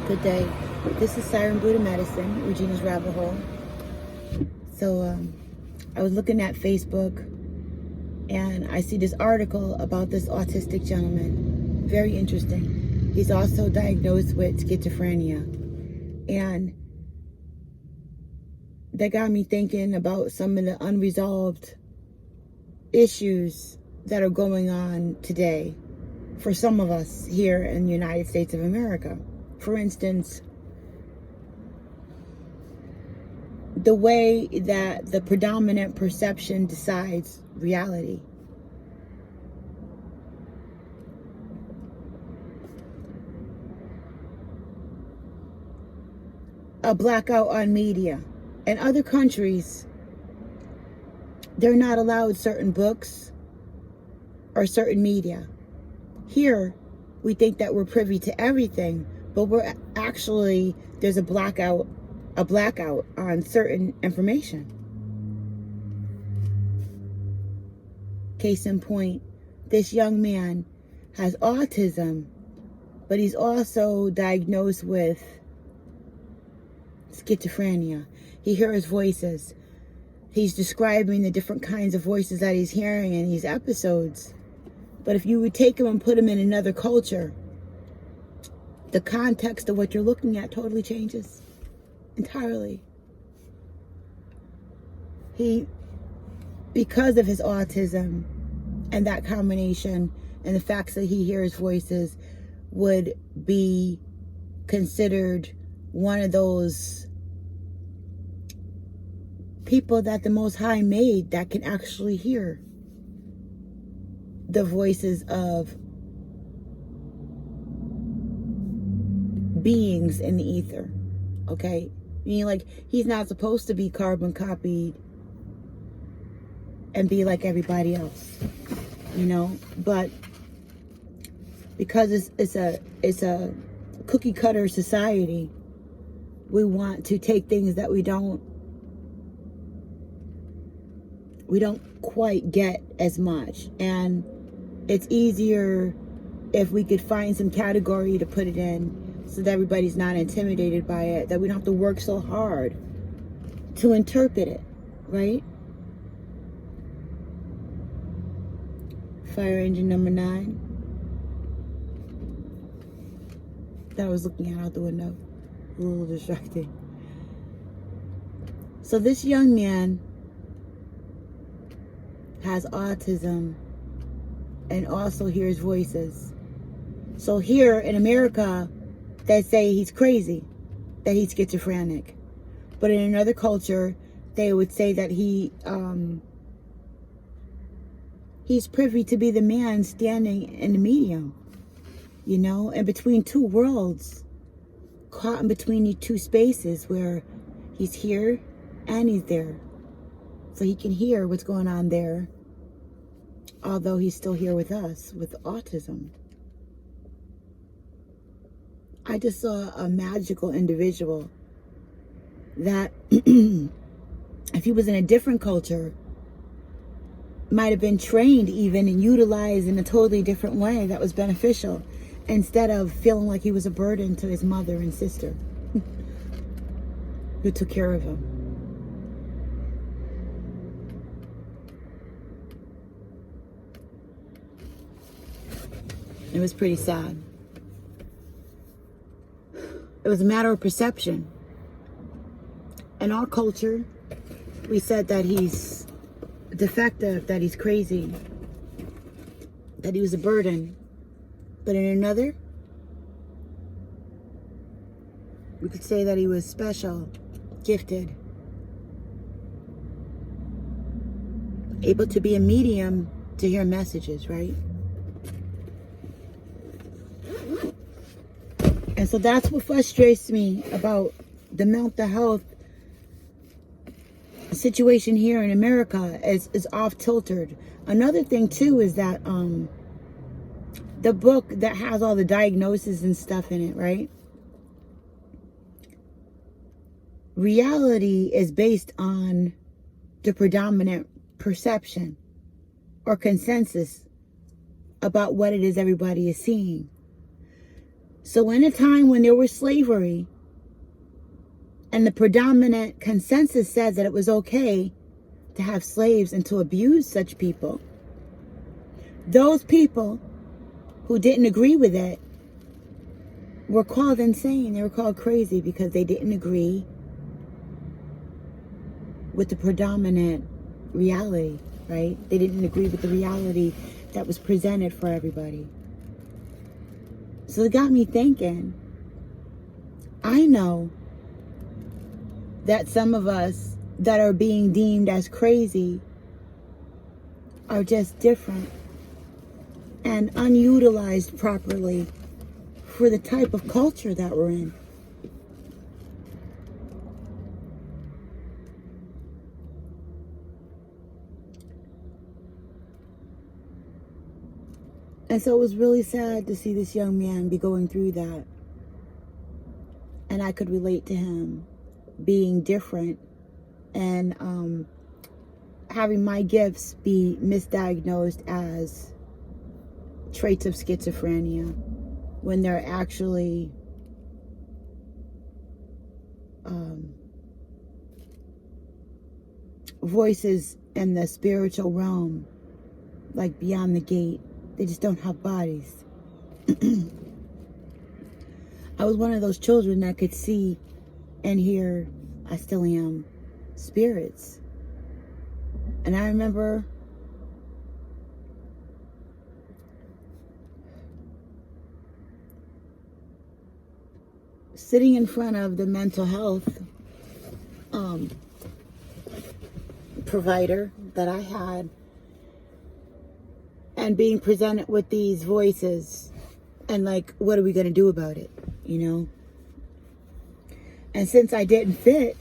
Good day. This is Siren Buddha Medicine, Regina's Rabbit Hole. So I was looking at Facebook and I see this article about this autistic gentleman. Very interesting. He's also diagnosed with schizophrenia. And that got me thinking about some of the unresolved issues that are going on today for some of us here in the United States of America. For instance, the way that the predominant perception decides reality. A blackout on media. In other countries, they're not allowed certain books or certain media. Here, we think that we're privy to everything, but we're actually, there's a blackout on certain information. Case in point, this young man has autism, but he's also diagnosed with schizophrenia. He hears voices. He's describing the different kinds of voices that he's hearing in these episodes. But if you would take him and put him in another culture, the context of what you're looking at totally changes entirely. Because of his autism and that combination and the fact that he hears voices, would be considered one of those people that the Most High made that can actually hear the voices of beings in the ether. Okay? Meaning, like, he's not supposed to be carbon copied and be like everybody else, you know. But because it's a cookie cutter society, we want to take things that we don't quite get as much, and it's easier if we could find some category to put it in, so that everybody's not intimidated by it, that we don't have to work so hard to interpret it, right? Fire engine number 9 that I was looking at out the window. A little distracting. So this young man has autism and also hears voices. So here in America, they say he's crazy, that he's schizophrenic. But in another culture, they would say that he's privy to be the man standing in the medium, you know, and between two worlds, caught in between these two spaces where he's here and he's there. So he can hear what's going on there, although he's still here with us with autism. I just saw a magical individual that if he was in a different culture, might have been trained even and utilized in a totally different way that was beneficial, instead of feeling like he was a burden to his mother and sister who took care of him. It was pretty sad. It was a matter of perception. In our culture, we said that he's defective, that he's crazy, that he was a burden. But in another, we could say that he was special, gifted, able to be a medium to hear messages, right? And so that's what frustrates me about the mental health situation here in America is off-tilted. Another thing too is that the book that has all the diagnoses and stuff in it, right? Reality is based on the predominant perception or consensus about what it is everybody is seeing. So in a time when there was slavery, and the predominant consensus said that it was okay to have slaves and to abuse such people, those people who didn't agree with it were called insane. They were called crazy because they didn't agree with the predominant reality, right? They didn't agree with the reality that was presented for everybody. So it got me thinking. I know that some of us that are being deemed as crazy are just different and unutilized properly for the type of culture that we're in. And so it was really sad to see this young man be going through that. And I could relate to him being different and having my gifts be misdiagnosed as traits of schizophrenia when they're actually voices in the spiritual realm, like beyond the gate. They just don't have bodies. I was one of those children that could see and hear, I still am, spirits. And I remember sitting in front of the mental health provider that I had and being presented with these voices and like, what are we going to do about it, you know? And since I didn't fit,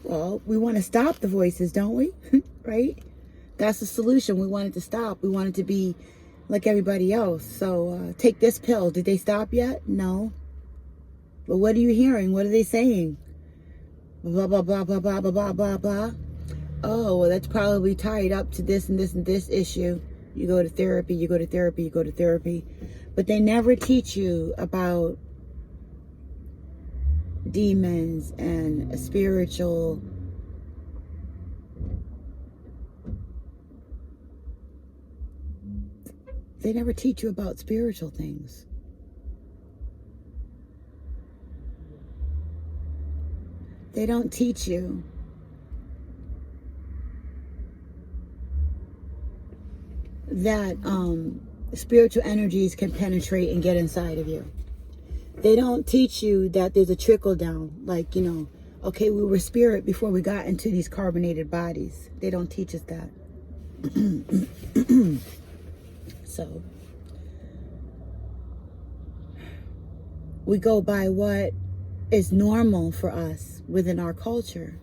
well, we want to stop the voices, don't we? Right? That's the solution. We want it to stop. We want it to be like everybody else. So take this pill. Did they stop yet? No. But what are you hearing? What are they saying? Blah, blah, blah, blah, blah, blah, blah, blah, blah. Oh, well, that's probably tied up to this and this and this issue. You go to therapy, you go to therapy, you go to therapy. But they never teach you about demons and spiritual they never teach you about spiritual things. They don't teach you that spiritual energies can penetrate and get inside of you. They don't teach you that there's a trickle down, like, you know, okay, we were spirit before we got into these carbonated bodies. They don't teach us that. So we go by what is normal for us within our culture.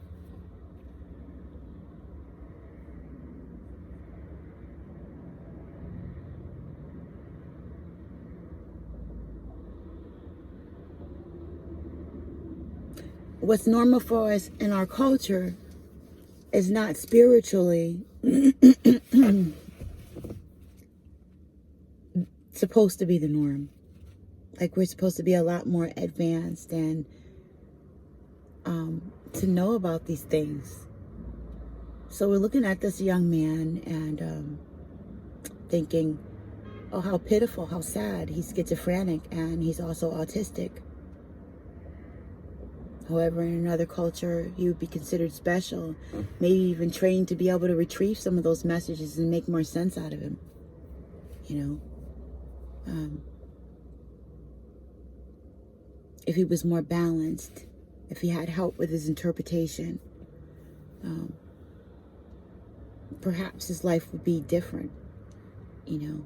What's normal for us in our culture is not spiritually supposed to be the norm. Like, we're supposed to be a lot more advanced and to know about these things. So we're looking at this young man and thinking, oh, how pitiful, how sad. He's schizophrenic and he's also autistic. However, in another culture, he would be considered special, maybe even trained to be able to retrieve some of those messages and make more sense out of him, you know. If he was more balanced, if he had help with his interpretation, perhaps his life would be different, you know.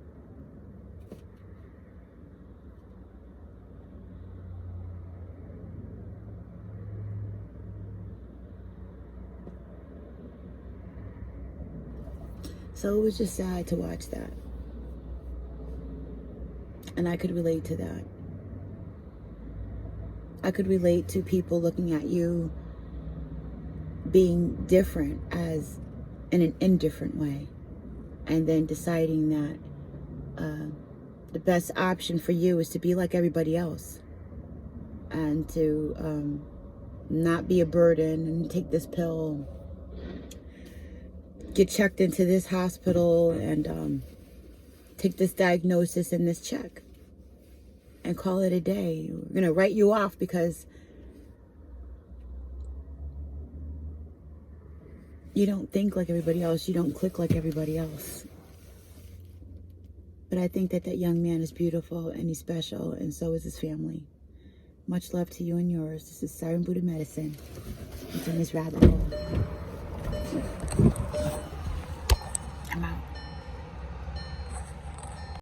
So it was just sad to watch that. And I could relate to that. I could relate to people looking at you being different as in an indifferent way. And then deciding that the best option for you is to be like everybody else, and to not be a burden and take this pill, get checked into this hospital, and take this diagnosis and this check and call it a day. We're going to write you off because you don't think like everybody else. You don't click like everybody else. But I think that that young man is beautiful and he's special, and so is his family. Much love to you and yours. This is Siren Buddha Medicine. It's in this rabbit hole. I'm out.